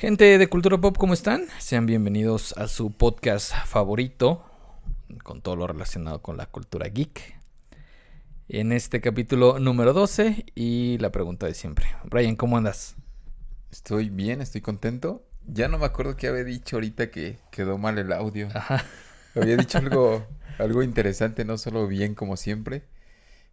Gente de Cultura Pop, ¿cómo están? Sean bienvenidos a su podcast favorito con todo lo relacionado con la cultura geek. En este capítulo número 12 y la pregunta de siempre. Brian, ¿cómo andas? Estoy bien, estoy contento. Ya no me acuerdo qué había dicho ahorita que quedó mal el audio. Ajá. Había dicho algo interesante, no solo bien como siempre,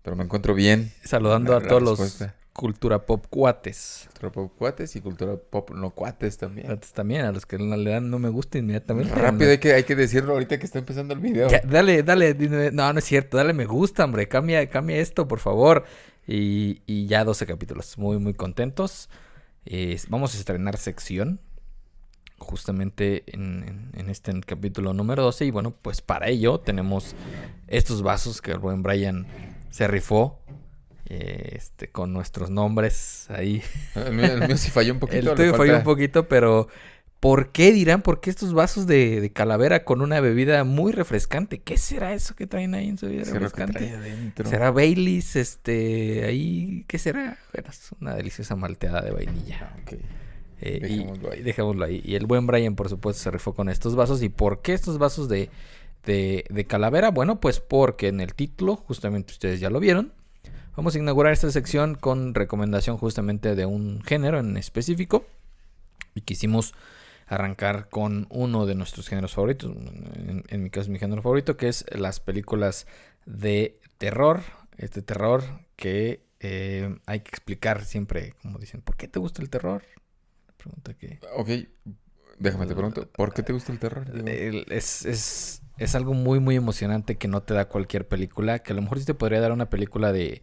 pero me encuentro bien con Saludando la, a la todos los respuesta. Cultura Pop cuates. Cultura pop cuates y cultura pop no cuates también. Cuates también, a los que no le dan no me gusta inmediatamente. Rápido, hay que decirlo ahorita que está empezando el Ya, video. dale, no, no es cierto, dale me gusta, hombre, cambia esto, por favor. Y ya 12 capítulos, muy, muy contentos. Vamos a estrenar sección justamente en este capítulo número 12 y bueno, pues para ello tenemos estos vasos que el buen Brian se rifó, con nuestros nombres ahí. El mío sí falló un poquito, El le tuyo falló un falta. poquito, pero ¿por qué dirán? ¿Por qué estos vasos de calavera con una bebida muy refrescante? ¿Qué será eso que traen ahí en su bebida ¿Qué es lo que trae refrescante? adentro? ¿Será Baileys? Ahí, ¿qué será? Bueno, es una deliciosa malteada de vainilla. Ok, Y dejémoslo ahí. dejémoslo ahí. Y el buen Brian, por supuesto, se rifó con estos vasos. ¿Y por qué estos vasos de calavera? Bueno, pues porque en el título, justamente ustedes ya lo vieron, vamos a inaugurar esta sección con recomendación justamente de un género en específico. Y quisimos arrancar con uno de nuestros géneros favoritos. En mi caso, mi género favorito, que es las películas de terror. Este terror que hay que explicar siempre, como dicen, ¿por qué te gusta el terror? Pregunta que Ok, déjame te pregunto, ¿por qué te gusta el terror, Diego? es algo muy, muy emocionante que no te da cualquier película. Que a lo mejor sí te podría dar una película de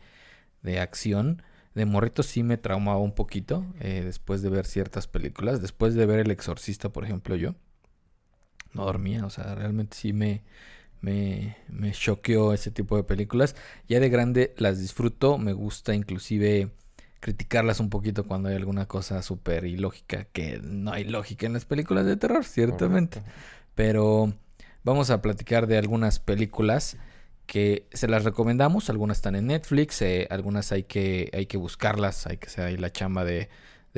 acción. De morrito sí me traumaba un poquito después de ver ciertas películas. Después de ver El Exorcista, por ejemplo, yo no dormía. O sea, realmente sí me choqueó ese tipo de películas. Ya de grande las disfruto. Me gusta inclusive criticarlas un poquito cuando hay alguna cosa súper ilógica. Que no hay lógica en las películas de terror, ciertamente. Correcto. Pero vamos a platicar de algunas películas que se las recomendamos. Algunas están en Netflix, algunas hay que buscarlas, hay que hacer ahí la chamba de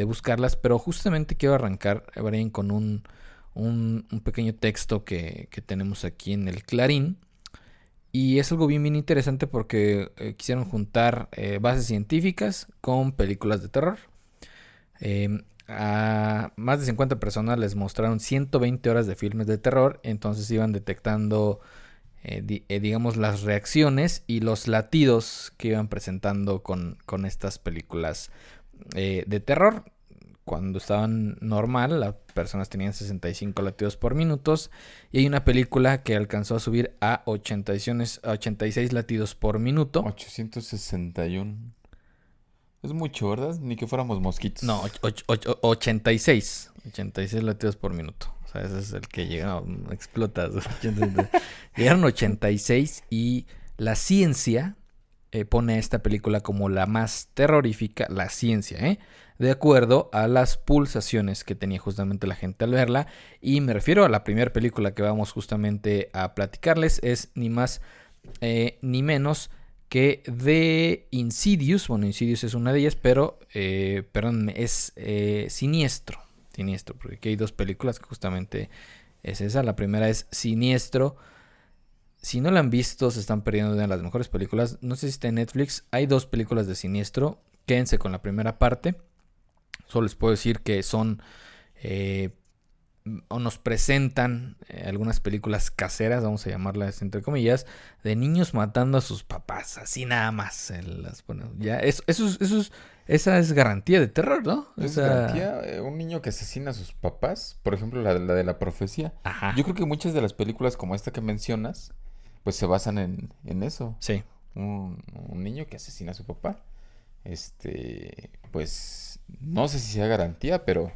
buscarlas. Pero justamente quiero arrancar, Brian, con un pequeño texto que tenemos aquí en el Clarín. Y es algo bien, bien interesante porque quisieron juntar bases científicas con películas de terror. A más de 50 personas les mostraron 120 horas de filmes de terror, entonces iban detectando, digamos, las reacciones y los latidos que iban presentando con estas películas de terror. Cuando estaban normal, las personas tenían 65 latidos por minuto y hay una película que alcanzó a subir a 86 latidos por minuto. 861. Es mucho, ¿verdad? Ni que fuéramos No, mosquitos. 86. 86 latidos por minuto. O sea, ese es el que llega, explotas. Llegaron 86 y la ciencia pone esta película como la más terrorífica, la ciencia, de acuerdo a las pulsaciones que tenía justamente la gente al verla. Y me refiero a la primera película que vamos justamente a platicarles. Es ni más ni menos que de Insidious. Bueno, Insidious es una de ellas, pero, perdón, es Siniestro. Siniestro, porque aquí hay dos películas que justamente es esa. La primera es Siniestro. Si no la han visto, se están perdiendo de una de las mejores películas. No sé si está en Netflix. Hay dos películas de Siniestro. Quédense con la primera parte. Solo les puedo decir que son eh, o nos presentan algunas películas caseras, vamos a llamarlas entre comillas, de niños matando a sus papás, así nada más. Ya, esa es garantía de terror, ¿no? O Es sea, garantía, un niño que asesina a sus papás, por ejemplo, la de la profecía. ajá, Yo creo que muchas de las películas como esta que mencionas, pues se basan en eso. sí. Un niño que asesina a su papá. Pues no sé si sea garantía, pero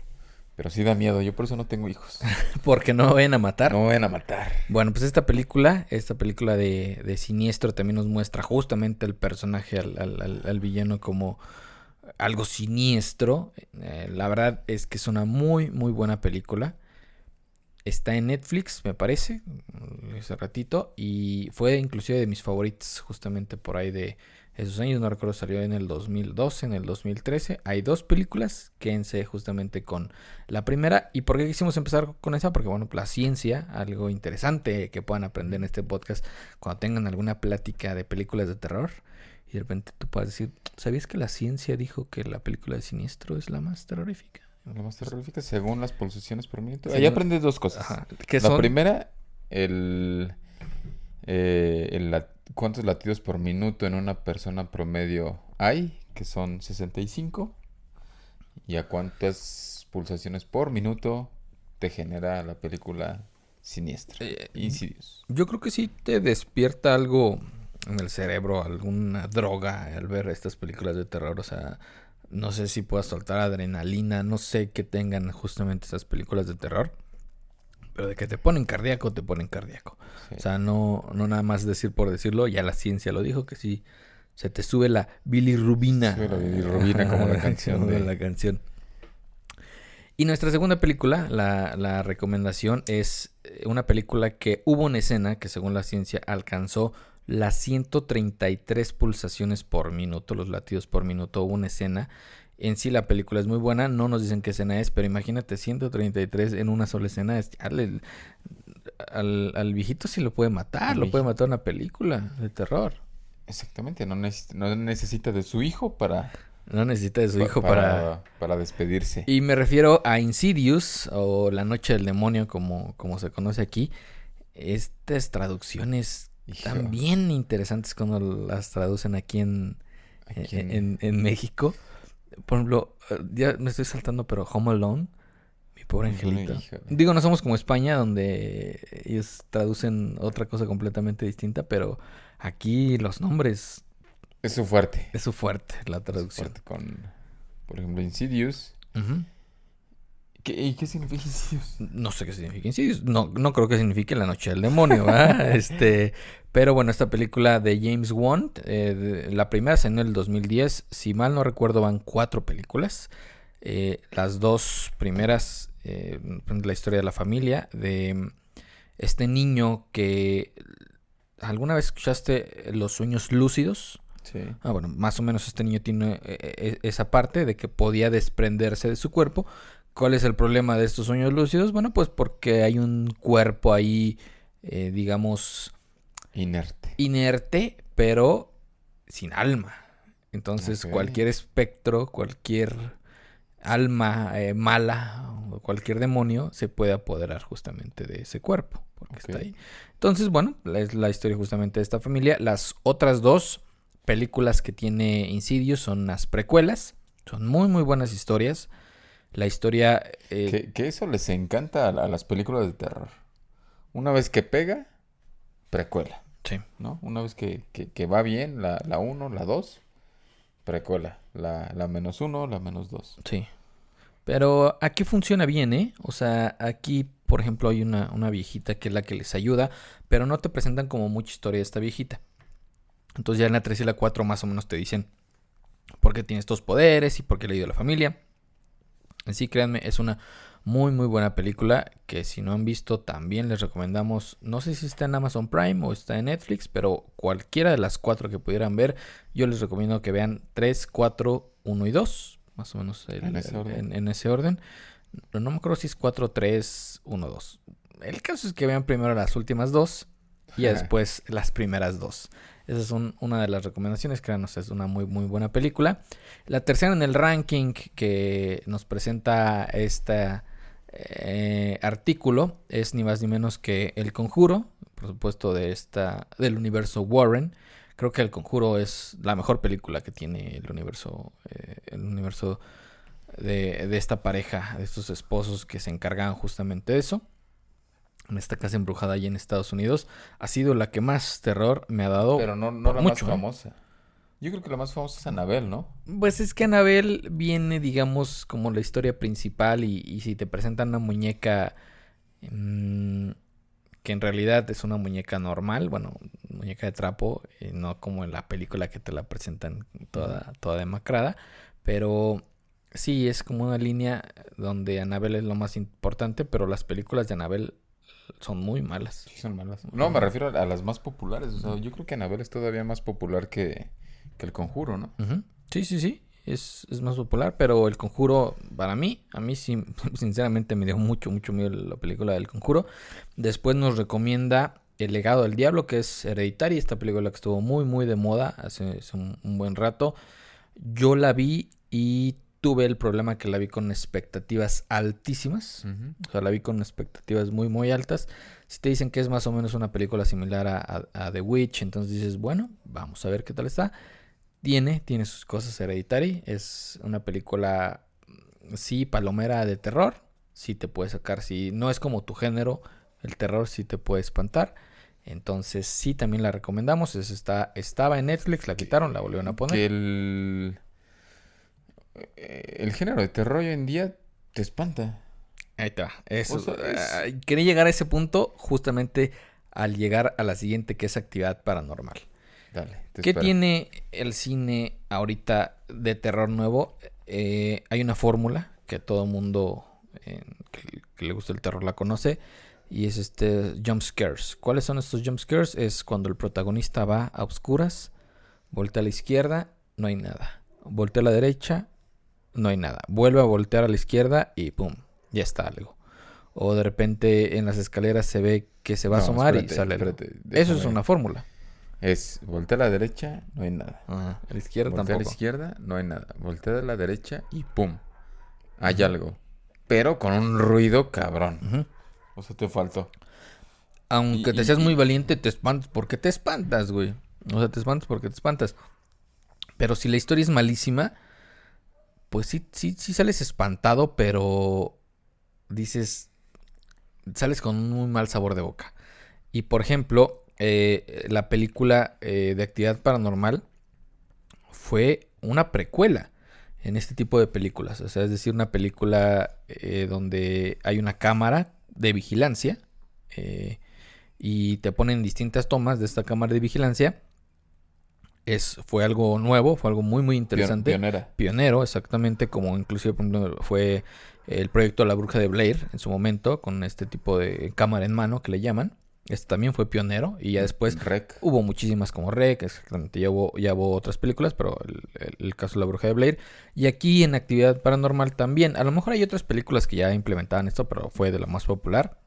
sí da miedo. Yo por eso no tengo hijos. Porque no vayan a matar. No me vayan a matar. Bueno, pues esta película de Siniestro también nos muestra justamente al personaje, al villano como algo siniestro. La verdad es que es una muy, muy buena película. Está en Netflix, me parece, hace ratito. Y fue inclusive de mis favoritos justamente por ahí de esos años, no recuerdo, salió en el 2012, en el 2013. Hay 2 películas, quédense justamente con la primera. ¿Y por qué quisimos empezar con esa? Porque, bueno, la ciencia, algo interesante que puedan aprender en este podcast cuando tengan alguna plática de películas de terror. Y de repente tú puedes decir, ¿sabías que la ciencia dijo que la película de Siniestro es la más terrorífica? La más terrorífica según las pulsaciones por minuto. Ahí aprendes 2 cosas. Ajá. La primera, cuántos latidos por minuto en una persona promedio hay, que son 65. Y a cuántas pulsaciones por minuto te genera la película Siniestra. Insidious. Yo creo que sí te despierta algo en el cerebro, alguna droga al ver estas películas de terror. O sea, no sé si puedas soltar adrenalina, no sé qué tengan justamente estas películas de terror. Pero de que te ponen cardíaco, te ponen cardíaco. Sí. O sea, no nada más decir por decirlo, ya la ciencia lo dijo, que sí se te sube la bilirrubina. Sube la bilirrubina como la canción. Como la canción. Y nuestra segunda película, la recomendación, es una película que hubo una escena que según la ciencia alcanzó las 133 pulsaciones por minuto, los latidos por minuto. Hubo una escena. En sí la película es muy buena, no nos dicen qué escena es, pero imagínate 133 en una sola escena. Al viejito sí lo puede matar, lo puede matar una película de terror. Exactamente, no necesita de su hijo para... No necesita de su hijo para despedirse. Y me refiero a Insidious, o La Noche del Demonio, como se conoce aquí. Estas traducciones tan bien interesantes cuando las traducen aquí en México. Por ejemplo, ya me estoy saltando, pero Home Alone, mi pobre angelito. Digo, no somos como España, donde ellos traducen otra cosa completamente distinta, pero aquí los nombres... Es su fuerte. Es su fuerte, la traducción. Es su fuerte con, por ejemplo, Insidious. Uh-huh. ¿Y qué significa Insidious? No sé qué significa Insidious. No creo que signifique La Noche del Demonio, ¿verdad? Pero bueno, esta película de James Wan, la primera se en el 2010. Si mal no recuerdo, van 4 películas. Las 2 primeras, la historia de la familia, de este niño que... ¿Alguna vez escuchaste los sueños lúcidos? Sí. Bueno, más o menos este niño tiene esa parte de que podía desprenderse de su cuerpo. ¿Cuál es el problema de estos sueños lúcidos? Bueno, pues porque hay un cuerpo ahí, digamos... Inerte, pero sin alma. Entonces, cualquier espectro, cualquier alma mala o cualquier demonio se puede apoderar justamente de ese cuerpo, porque está ahí. Entonces, bueno, es la historia justamente de esta familia. Las otras 2 películas que tiene Insidious son las precuelas. Son muy, muy buenas historias. La historia... Que eso les encanta a las películas de terror. Una vez que pega, precuela. Sí. ¿No? Una vez que va bien, la 1, la 2, precuela. La -1, la -2. Sí. Pero aquí funciona bien, ¿eh? O sea, aquí, por ejemplo, hay una viejita que es la que les ayuda, pero no te presentan como mucha historia de esta viejita. Entonces ya en la 3 y la 4 más o menos te dicen por qué tiene estos poderes y por qué le ayuda a la familia. En sí, créanme, es una muy muy buena película que si no han visto también les recomendamos. No sé si está en Amazon Prime o está en Netflix, pero cualquiera de las 4 que pudieran ver, yo les recomiendo que vean 3, 4, 1 y 2. Más o menos en ese orden. No me acuerdo si es 4, 3, 1, 2. El caso es que vean primero las últimas 2 y después las primeras 2. Esa es una de las recomendaciones. Créanos, es una muy muy buena película. La tercera en el ranking que nos presenta este artículo es ni más ni menos que El Conjuro. Por supuesto del universo Warren. Creo que El Conjuro es la mejor película que tiene el universo de esta pareja, de estos esposos que se encargan justamente de eso. En esta casa embrujada allí en Estados Unidos ha sido la que más terror me ha dado. Pero no la mucho, más famosa. Yo creo que la más famosa es Annabelle, ¿no? Pues es que Annabelle viene, digamos, como la historia principal y si te presentan una muñeca que en realidad es una muñeca normal, bueno, muñeca de trapo, no como en la película que te la presentan toda demacrada, pero sí es como una línea donde Annabelle es lo más importante, pero las películas de Annabelle son muy malas. Sí, son malas. No, me refiero a las más populares. O sea, yo creo que Annabelle es todavía más popular que que El Conjuro, ¿no? Ujú. Sí, sí, sí. Es más popular, pero El Conjuro, para mí, a mí sí, sinceramente me dio mucho, mucho miedo la película del Conjuro. Después nos recomienda El Legado del Diablo, que es Hereditary, esta película que estuvo muy, muy de moda hace un buen rato. Yo la vi y tuve el problema que la vi con expectativas altísimas. Ujú. O sea, la vi con expectativas muy, muy altas. Si te dicen que es más o menos una película similar a The Witch, entonces dices, bueno, vamos a ver qué tal está. Tiene sus cosas. Hereditary. Es una película, sí, palomera de terror. Sí te puede sacar, si no es como tu género, el terror sí te puede espantar. Entonces sí, también la recomendamos. Estaba en Netflix, la quitaron, la volvieron a Que poner. el género de terror hoy en día te espanta. Ahí te va. O Eso, sea, es... quería llegar a ese punto justamente al llegar a la siguiente, que es actividad paranormal. Dale, te ¿Qué espero. tiene el cine ahorita de terror nuevo? Hay una fórmula que todo mundo que le gusta el terror la conoce, y es jump scares. ¿Cuáles son estos jump scares? Es cuando el protagonista va a oscuras, voltea a la izquierda, no hay nada. Voltea a la derecha, no hay nada. Vuelve a voltear a la izquierda y pum, ya está algo. O de repente en las escaleras se ve que se va a No, asomar y espérate, sale algo. espérate, Eso es déjame. una fórmula. Es voltea a la derecha, no hay nada. Ajá. A la izquierda Voltea a la tampoco. izquierda, no hay nada. Voltea a la derecha y ¡pum! Hay Ujú. algo. Pero con un ruido cabrón. Ujú. O sea, te faltó. Y, Aunque te y, seas muy y... valiente, te espantas porque te espantas, güey. O sea, te espantas porque te espantas. Pero si la historia es malísima, pues sí, sí, sí sales espantado, pero dices, sales con un muy mal sabor de boca. Y por ejemplo, la película de Actividad Paranormal fue una precuela en este tipo de películas. O sea, es decir, una película donde hay una cámara de vigilancia y te ponen distintas tomas de esta cámara de vigilancia. Fue algo nuevo, fue algo muy, muy interesante. Pionera. Pionero, exactamente, como inclusive por ejemplo, fue el proyecto La Bruja de Blair en su momento, con este tipo de cámara en mano que le llaman. Este también fue pionero y ya después Rec. hubo muchísimas como Rec, exactamente, ya hubo otras películas, pero el caso de La Bruja de Blair. Y aquí en Actividad Paranormal también, a lo mejor hay otras películas que ya implementaban esto, pero fue de la más popular,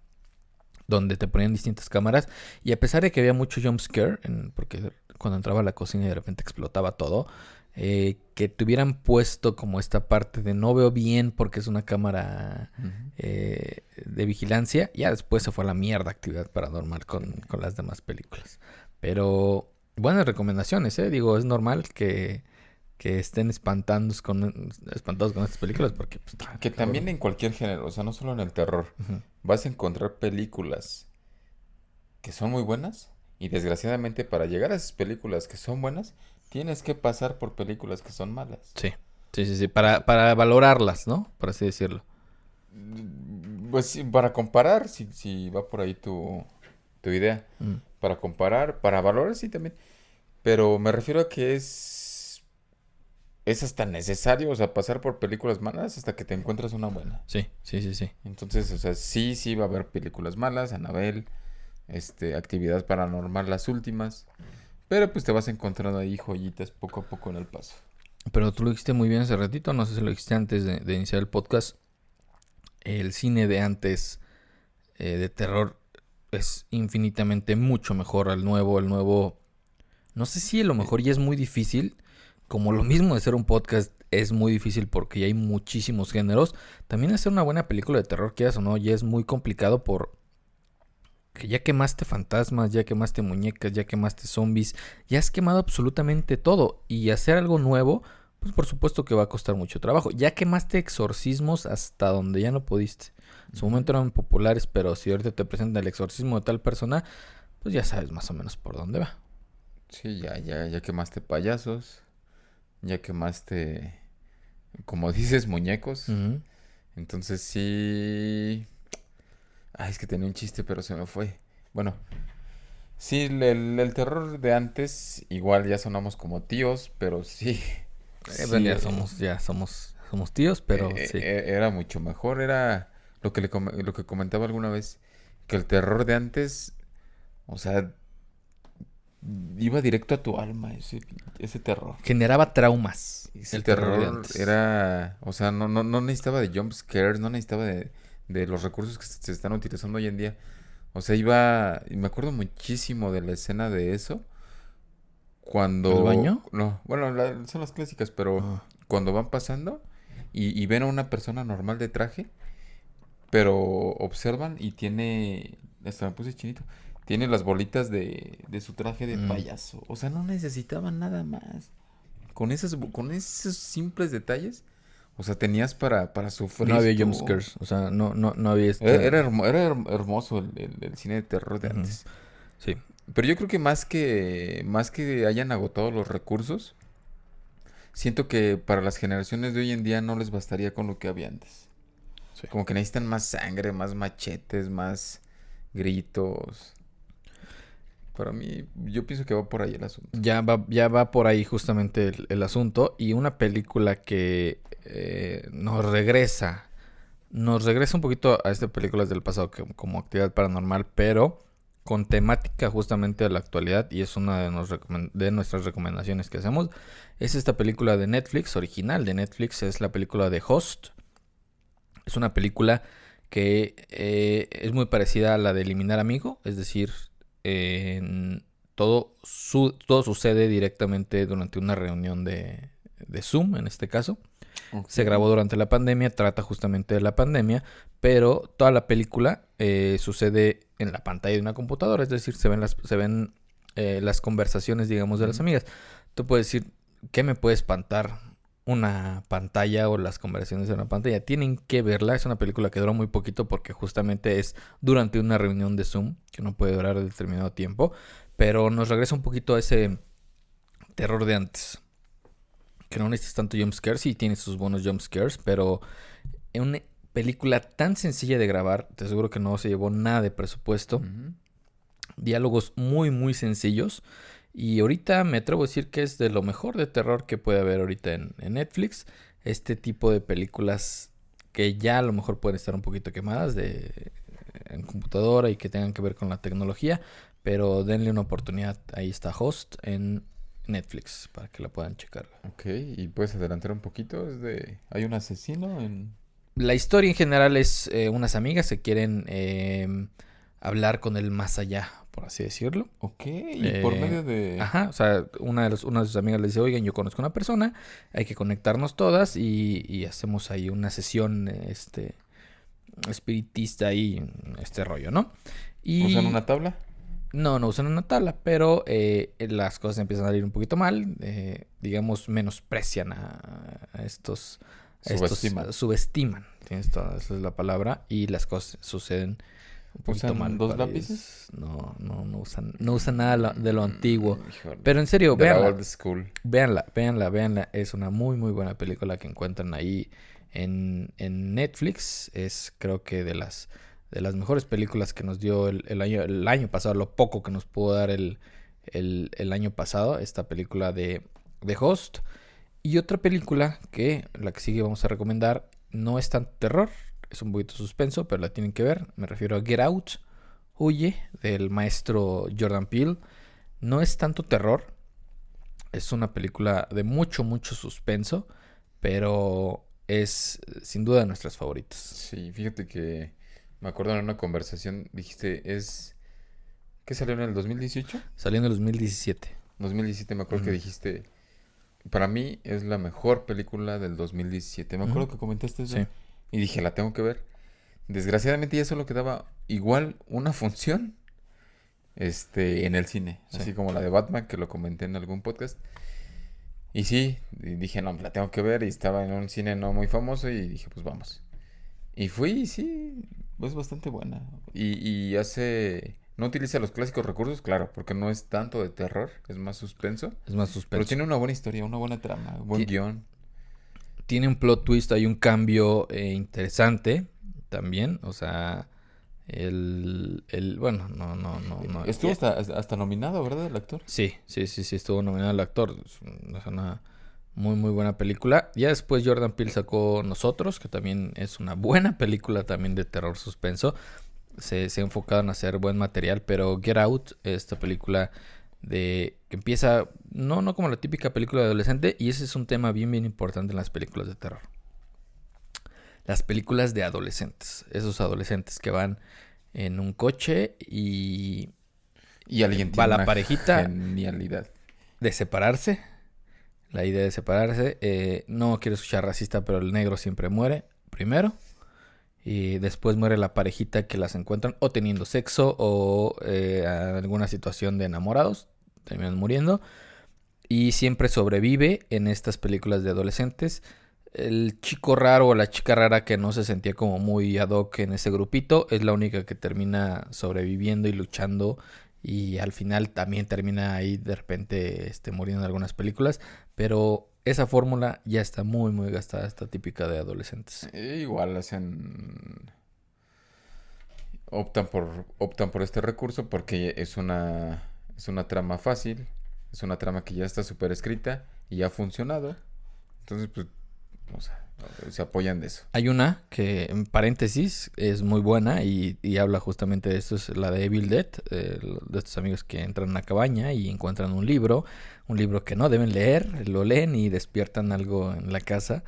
donde te ponían distintas cámaras. Y a pesar de que había mucho jump scare, porque cuando entraba a la cocina y de repente explotaba todo, que te hubieran puesto como esta parte de no veo bien porque es una cámara de vigilancia, ya después se fue a la mierda Actividad Paranormal con las demás películas. Pero buenas recomendaciones, digo, es normal que estén espantados con estas películas porque pues, Que también en cualquier género, o sea, no solo en el terror, uh-huh. vas a encontrar películas que son muy buenas y desgraciadamente para llegar a esas películas que son buenas, tienes que pasar por películas que son malas. Sí, sí, sí, sí, O sea, para valorarlas, ¿no? Por así decirlo. pues sí, para comparar, si va por ahí tu idea, Mm. para comparar, para valorar, sí también, pero me refiero a que es hasta necesario, o sea, pasar por películas malas hasta que te encuentras una buena. Sí, sí, sí, sí. Entonces, o sea, sí va a haber películas malas, Annabelle, Actividad Paranormal, las últimas, pero pues te vas encontrando ahí joyitas poco a poco en el paso. Pero tú lo dijiste muy bien hace ratito, no sé si lo dijiste antes de iniciar el podcast. El cine de antes de terror es infinitamente mucho mejor al nuevo. El nuevo, no sé si a lo mejor ya es muy difícil. Como lo mismo de hacer un podcast es muy difícil porque ya hay muchísimos géneros. También hacer una buena película de terror, quieras o no, ya es muy complicado por que ya quemaste fantasmas, ya quemaste muñecas, ya quemaste zombies, ya has quemado absolutamente todo. Y hacer algo nuevo, pues por supuesto que va a costar mucho trabajo. Ya quemaste exorcismos hasta donde ya no pudiste. En su momento eran populares, pero si ahorita te presentan el exorcismo de tal persona, pues ya sabes más o menos por dónde va. Sí, ya quemaste payasos, ya quemaste, como dices, muñecos. Uh-huh. Entonces sí... Ay, es que tenía un chiste, pero se me fue. Bueno, sí, el terror de antes, igual ya sonamos como tíos, pero sí, Bueno, sí, ya somos tíos, pero sí. era mucho mejor. Era lo que comentaba alguna vez, que el terror de antes, o sea, iba directo a tu alma ese terror. Generaba traumas. Ese El terror de terror antes. era, o sea, no necesitaba de jump scares, no necesitaba de los recursos que se están utilizando hoy en día. O sea, y me acuerdo muchísimo de la escena de eso, ¿El cuando, baño? no, bueno, son las clásicas, pero Ah. cuando van pasando y ven a una persona normal de traje, pero observan y tiene, hasta me puse chinito, tiene las bolitas de su traje de Mm. payaso. O sea, no necesitaban nada más. Con esos simples detalles, o sea, tenías para No sufrir había tú. jumpscares. O sea, no había Hermoso el cine de terror de Ujú. antes. Sí. Pero yo creo que más que hayan agotado los recursos, siento que para las generaciones de hoy en día no les bastaría con lo que había antes. Sí. Como que necesitan más sangre, más machetes, más gritos. Para mí, yo pienso que va por ahí el asunto. Ya va por ahí justamente el asunto. Y una película que nos regresa un poquito a estas películas del pasado como Actividad Paranormal, pero con temática justamente de la actualidad, y es una de nuestras recomendaciones que hacemos. Es esta película de Netflix, original de Netflix, es la película de Host. Es una película que es muy parecida a la de Eliminar Amigo, es decir, todo sucede directamente durante una reunión de Zoom, en este caso. Ok. Se grabó durante la pandemia, trata justamente de la pandemia, pero toda la película sucede en la pantalla de una computadora, es decir, se ven las conversaciones, digamos, de las Ujú. amigas. Tú puedes decir, ¿qué me puede espantar? Una pantalla o las conversaciones de una pantalla. Tienen que verla, es una película que dura muy poquito porque justamente es durante una reunión de Zoom, que no puede durar determinado tiempo, pero nos regresa un poquito a ese terror de antes. Que no necesitas tanto jumpscares, sí tiene sus buenos jumpscares, pero en una película tan sencilla de grabar, te aseguro que no se llevó nada de presupuesto. Ujú. Diálogos muy, muy sencillos. Y ahorita me atrevo a decir que es de lo mejor de terror que puede haber ahorita en Netflix. Este tipo de películas que ya a lo mejor pueden estar un poquito quemadas en computadora y que tengan que ver con la tecnología. Pero denle una oportunidad. Ahí está Host en Netflix para que la puedan checar. Ok, y puedes adelantar un poquito. Hay un asesino en. La historia en general es unas amigas que quieren hablar con el más allá, por así decirlo. Ok, y por Eh, medio de. ajá, o sea, una de sus amigas le dice, oigan, yo conozco a una persona, hay que conectarnos todas y hacemos ahí una sesión espiritista y este rollo, ¿no? ¿Usan Y una tabla? no usan una tabla, pero las cosas empiezan a ir un poquito mal, digamos, menosprecian a estos Subestiman. subestiman, tienes toda, esa es la palabra, y las cosas suceden un poquito ¿Usan mal dos para lápices? ellos. No usan nada de lo antiguo. Híjole. Pero en serio, De la véanla, old school. véanla. Es una muy, muy buena película que encuentran ahí en Netflix. Es creo que de las mejores películas que nos dio el año pasado, lo poco que nos pudo dar el año pasado, esta película de Host. Y otra película la que sigue vamos a recomendar, no es tan terror, es un poquito suspenso, pero la tienen que ver. Me refiero a Get Out, Huye, del maestro Jordan Peele. No es tanto terror, es una película de mucho, mucho suspenso, pero es sin duda de nuestras favoritas. Sí, fíjate que me acuerdo en una conversación, dijiste, ¿qué salió en el 2018? Saliendo en el 2017. 2017 me acuerdo que Ujú, dijiste, para mí es la mejor película del 2017. Me ujú, acuerdo que comentaste eso sí, y dije, la tengo que ver. Desgraciadamente ya solo quedaba igual una función en el cine, sí. así como la de Batman que lo comenté en algún podcast. Y sí, y dije, no, la tengo que ver y estaba en un cine no muy famoso y dije, pues vamos. Y fui y sí, es bastante buena. Y no utiliza los clásicos recursos, claro, porque no es tanto de terror, es más suspenso. Es más Pero suspenso. tiene una buena historia, una buena trama, un buen Ti- guión. Tiene un plot twist, hay un cambio interesante también. O sea, bueno, no. Estuvo hasta nominado, ¿verdad? El actor. Sí, estuvo nominado el actor. Es una muy, muy buena película. Ya después Jordan Peele sacó Nosotros, que también es una buena película también de terror suspenso. Se ha enfocado en hacer buen material, pero Get Out, esta película de que empieza, no como la típica película de adolescente, y ese es un tema bien, bien importante en las películas de terror. Las películas de adolescentes, esos adolescentes que van en un coche y alguien va tiene la una parejita genialidad. de separarse. La idea de separarse. No quiero escuchar racista, pero el negro siempre muere primero. Y después muere la parejita que las encuentran o teniendo sexo o alguna situación de enamorados. Terminan muriendo. Y siempre sobrevive en estas películas de adolescentes el chico raro o la chica rara que no se sentía como muy ad hoc en ese grupito. Es la única que termina sobreviviendo y luchando. Y al final también termina ahí de repente muriendo en algunas películas. Pero esa fórmula ya está muy, muy gastada. Está típica de adolescentes. Igual optan por este recurso porque es una trama fácil, es una trama que ya está súper escrita y ha funcionado. Entonces, pues, o sea, se apoyan de eso. Hay una que, en paréntesis, es muy buena y habla justamente de esto. Es la de Evil Dead, de estos amigos que entran a una cabaña y encuentran un libro que no deben leer, lo leen y despiertan algo en la casa.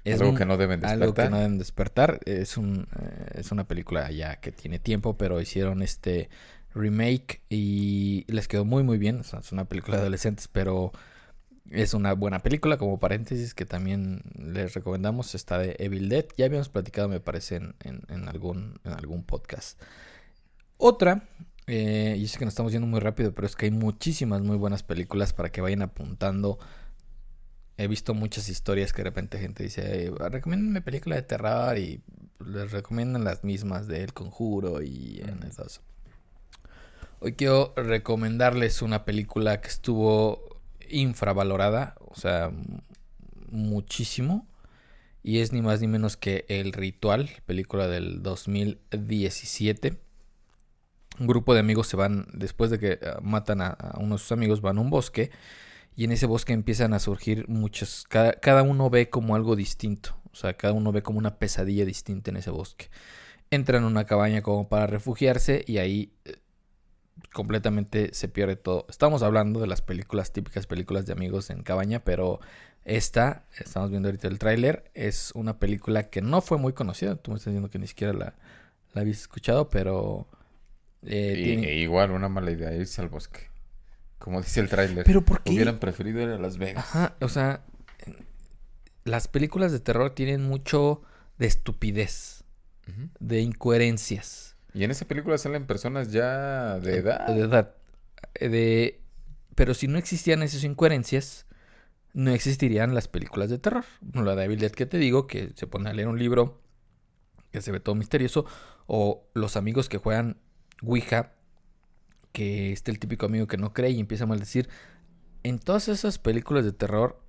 Algo que no deben despertar. Algo que no deben despertar. Es una película ya que tiene tiempo, pero hicieron este remake y les quedó muy, muy bien. O sea, es una película de adolescentes, pero es una buena película, como paréntesis, que también les recomendamos. Está de Evil Dead. Ya habíamos platicado, me parece, en algún podcast. Otra, y sé que nos estamos yendo muy rápido, pero es que hay muchísimas muy buenas películas para que vayan apuntando. He visto muchas historias que de repente gente dice, recomiéndenme película de terror, y les recomiendan las mismas de El Conjuro y en esas. Hoy quiero recomendarles una película que estuvo infravalorada, o sea, muchísimo, y es ni más ni menos que El Ritual, película del 2017. Un grupo de amigos se van, después de que matan a uno de sus amigos, van a un bosque, y en ese bosque empiezan a surgir muchos, cada uno ve como algo distinto, o sea, cada uno ve como una pesadilla distinta en ese bosque. Entran a una cabaña como para refugiarse y ahí completamente se pierde todo. Estamos hablando de las películas, típicas películas de amigos en cabaña, pero estamos viendo ahorita el tráiler, es una película que no fue muy conocida. Tú me estás diciendo que ni siquiera la habías escuchado, pero igual una mala idea irse al bosque. Como dice el tráiler. ¿Pero por qué? Hubieran preferido ir a Las Vegas. Ajá, o sea, las películas de terror tienen mucho de estupidez, de incoherencias. Y en esa película salen personas ya de edad. De edad. Pero si no existían esas incoherencias, no existirían las películas de terror. La de Evil Dead que te digo, que se pone a leer un libro que se ve todo misterioso. O los amigos que juegan Ouija, que es el típico amigo que no cree y empieza a maldecir. En todas esas películas de terror,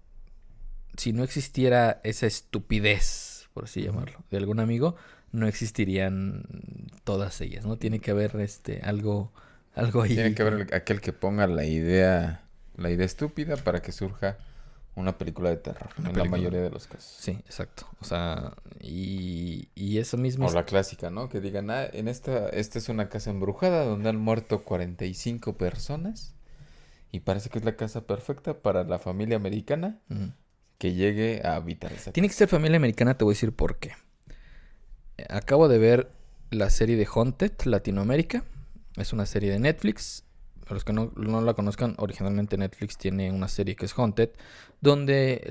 si no existiera esa estupidez, por así llamarlo, de algún amigo, no existirían todas ellas, ¿no? Tiene que haber algo ahí. Tiene que haber aquel que ponga la idea estúpida para que surja una película de terror, la mayoría de los casos. Sí, exacto. O sea, y eso mismo. O la clásica, ¿no? Que digan, esta es una casa embrujada donde han muerto 45 personas y parece que es la casa perfecta para la familia americana que llegue a habitar esa casa. Tiene que ser familia americana, te voy a decir por qué. Acabo de ver la serie de Haunted Latinoamérica. Es una serie de Netflix. Para los que no la conozcan, originalmente Netflix tiene una serie que es Haunted, donde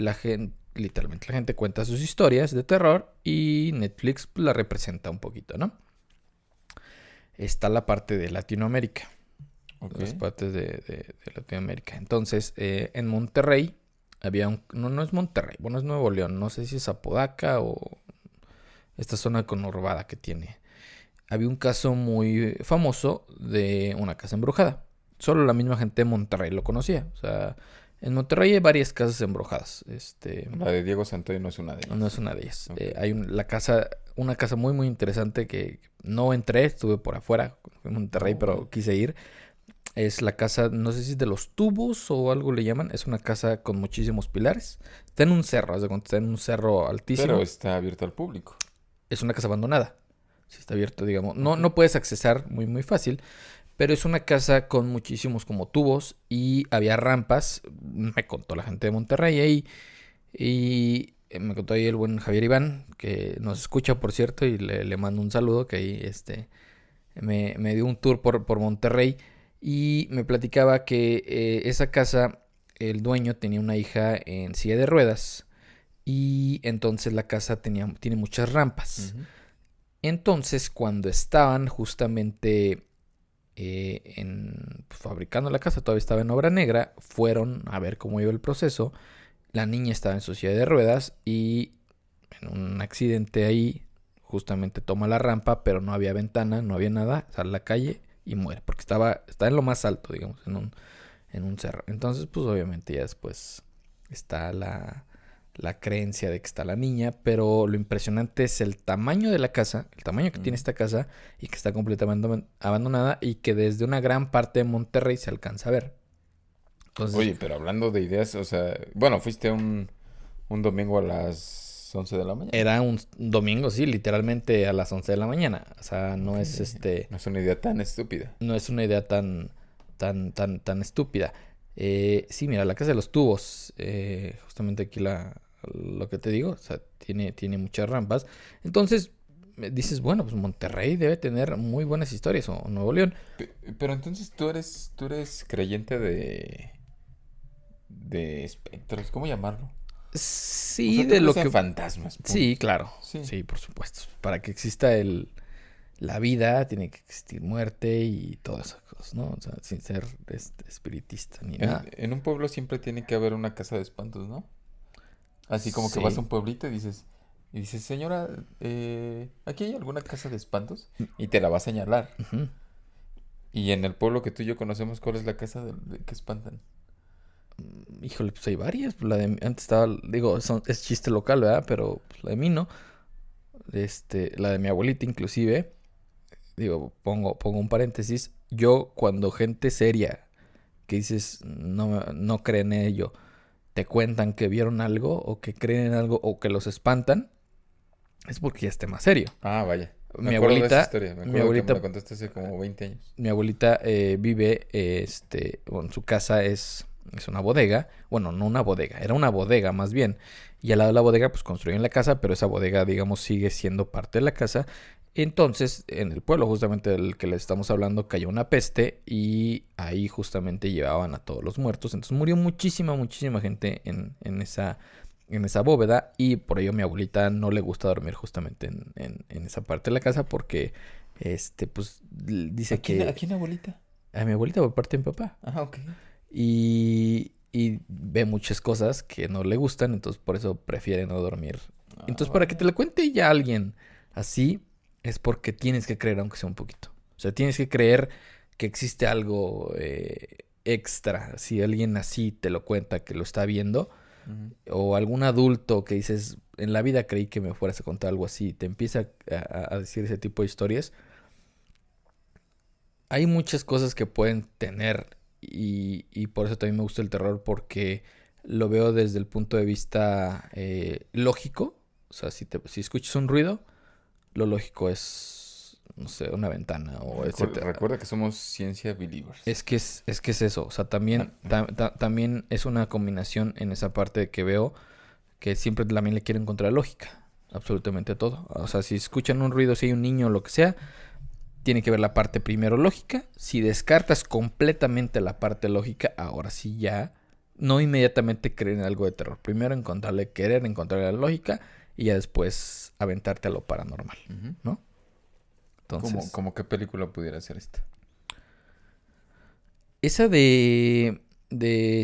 literalmente la gente cuenta sus historias de terror y Netflix la representa un poquito, ¿no? Está la parte de Latinoamérica. Okay. Las partes de Latinoamérica. Entonces, en Monterrey había no es Monterrey, bueno, es Nuevo León. No sé si es Apodaca o esta zona conurbada que tiene. Había un caso muy famoso de una casa embrujada. Solo la misma gente de Monterrey lo conocía. O sea, en Monterrey hay varias casas embrujadas. La de Diego Santoy no es una de ellas. No es una de ellas. Okay. Hay una casa muy, muy interesante que no entré, estuve por afuera en Monterrey, pero quise ir. Es la casa, no sé si es de los Tubos o algo le llaman. Es una casa con muchísimos pilares. Está en un cerro, está en un cerro altísimo. Pero está abierto al público. Es una casa abandonada. Sí está abierto, digamos. No puedes accesar muy, muy fácil. Pero es una casa con muchísimos como tubos y había rampas. Me contó la gente de Monterrey ahí. Y me contó ahí el buen Javier Iván, que nos escucha, por cierto, y le mando un saludo, que ahí me dio un tour por Monterrey. Y me platicaba que esa casa, el dueño tenía una hija en silla de ruedas. Y entonces la casa tiene muchas rampas. Ujú. Entonces, cuando estaban justamente fabricando la casa, todavía estaba en obra negra, fueron a ver cómo iba el proceso. La niña estaba en su silla de ruedas y en un accidente ahí justamente toma la rampa, pero no había ventana, no había nada, sale a la calle y muere, porque estaba en lo más alto, digamos, en un cerro. Entonces, pues obviamente ya después está la creencia de que está la niña, pero lo impresionante es el tamaño de la casa, el tamaño que tiene esta casa y que está completamente abandonada y que desde una gran parte de Monterrey se alcanza a ver. Entonces, Oye, pero hablando de ideas, o sea, bueno, fuiste un domingo a las 11 de la mañana. era un domingo, sí, literalmente a las 11 de la mañana. O sea, no Ok. es No es una idea tan estúpida. no es una idea tan estúpida. Sí, mira, la casa de los tubos, justamente aquí lo que te digo, o sea, tiene muchas rampas. Entonces, dices, bueno, pues Monterrey debe tener muy buenas historias, o Nuevo León. Pero entonces tú eres creyente de espectros, ¿cómo llamarlo? O Sí, sea, ¿tú de lo crees en que... fantasmas? Sí, Punto. claro, Sí. sí, por supuesto. Para que exista la vida, tiene que existir muerte y todas esas cosas, ¿no? O sea, sin ser espiritista ni En, nada. en un pueblo siempre tiene que haber una casa de espantos, ¿no? Así como que vas a Sí. un pueblito y dices, señora, ¿aquí hay alguna casa de espantos? Y te la va a señalar. Ujú. Y en el pueblo que tú y yo conocemos, ¿cuál es la casa de que espantan? Híjole, pues hay varias. Pues, antes estaba, digo, es chiste local, ¿verdad? Pero pues, la de mí no. La de mi abuelita inclusive. Digo, pongo un paréntesis. Yo cuando gente seria que dices no creen en ello, te cuentan que vieron algo o que creen en algo o que los espantan, es porque ya es tema serio. Ah, vaya. Me Mi acuerdo de esa abuelita, historia. Me mi acuerdo que me la abuelita, contaste hace como 20 años. mi abuelita vive, bueno, su casa es una bodega, bueno, no una bodega, era una bodega más bien, y al lado de la bodega pues construyen la casa, pero esa bodega digamos sigue siendo parte de la casa. Entonces, en el pueblo justamente del que le estamos hablando cayó una peste y ahí justamente llevaban a todos los muertos. Entonces murió muchísima gente en esa bóveda y por ello a mi abuelita no le gusta dormir justamente en esa parte de la casa porque, pues ¿A dice quién, a que quién abuelita? a mi abuelita por parte de mi papá Ah, ok. y ve muchas cosas que no le gustan, entonces por eso prefiere no dormir. Ah, Entonces para que te vaya. lo cuente ya alguien así, es porque tienes que creer aunque sea un poquito. O sea, tienes que creer que existe algo extra. Si alguien así te lo cuenta, que lo está viendo, Ujú. o algún adulto que dices, en la vida creí que me fueras a contar algo así, te empieza a decir ese tipo de historias, hay muchas cosas que pueden tener y por eso también me gusta el terror porque lo veo desde el punto de vista lógico. O sea, si escuchas un ruido, lo lógico es, no sé, una ventana o etcétera. Recuerda que somos ciencia believers. Es que es eso. O sea, también, Ah, también es una combinación en esa parte de que veo que siempre también le quiero encontrar lógica. Absolutamente a todo. O sea, si escuchan un ruido, si hay un niño o lo que sea, tiene que ver la parte primero lógica. Si descartas completamente la parte lógica, ahora sí ya no inmediatamente creer en algo de terror. Primero querer encontrarle la lógica y ya después aventarte a lo paranormal, ujú. ¿no? ¿Cómo, Entonces, cómo qué película pudiera ser esta? esa de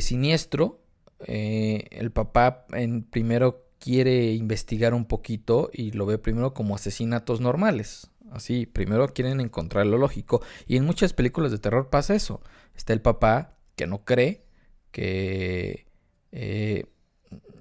Siniestro, el papá primero quiere investigar un poquito y lo ve primero como asesinatos normales. Así, primero quieren encontrar lo lógico. Y en muchas películas de terror pasa eso. Está el papá que no cree, que eh,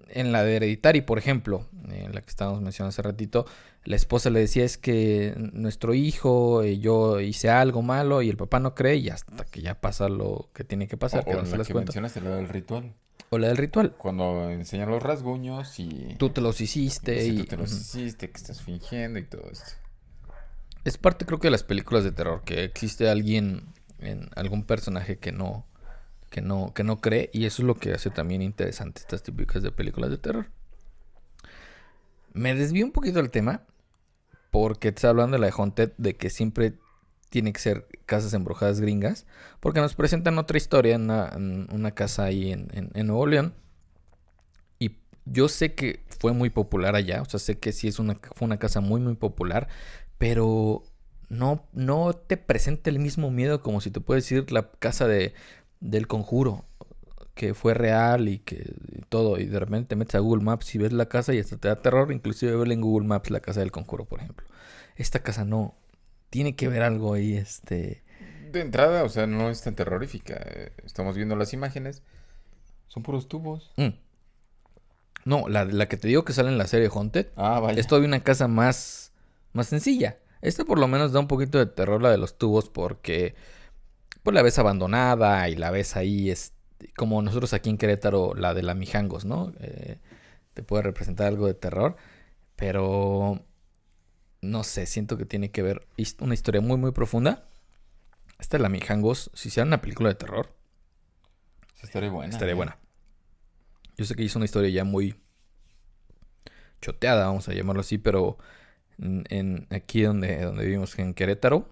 en la de Hereditary, por ejemplo, en la que estábamos mencionando hace ratito, la esposa le decía es que nuestro hijo, yo hice algo malo y el papá no cree y hasta que ya pasa lo que tiene que O, pasar, que o no en se la las que cuento. mencionaste, la del ritual. O la del ritual. Cuando enseñan los rasguños y Tú te los hiciste si tú y... te los hiciste, que estás fingiendo y todo esto. Es parte creo que de las películas de terror, que existe alguien en algún personaje que no cree, y eso es lo que hace también interesante estas típicas de películas de terror. Me desvío un poquito del tema porque te estaba hablando de la de Haunted, de que siempre tiene que ser casas embrujadas gringas, porque nos presentan otra historia en una casa ahí en Nuevo León, y yo sé que fue muy popular allá, o sea, sé que sí fue una casa muy muy popular, pero no te presenta el mismo miedo como si te puedo decir la casa del Conjuro, que fue real y que todo, y de repente te metes a Google Maps y ves la casa y hasta te da terror, inclusive ver en Google Maps la casa del Conjuro, por ejemplo. Esta casa no, tiene que ver algo ahí, De entrada, o sea, no es tan terrorífica. Estamos viendo las imágenes. Son puros tubos. No, la que te digo que sale en la serie Haunted, Ah, vaya. es todavía una casa más sencilla. Esta por lo menos da un poquito de terror, la de los tubos, porque pues la ves abandonada y la ves ahí, como nosotros aquí en Querétaro, la de la Mijangos, ¿no? Te puede representar algo de terror, pero no sé, siento que tiene que ver una historia muy muy profunda. Esta de la Mijangos, si hiciera una película de terror, Estaría buena. estaría buena. Yo sé que hizo una historia ya muy choteada, vamos a llamarlo así, pero aquí donde vivimos, en Querétaro,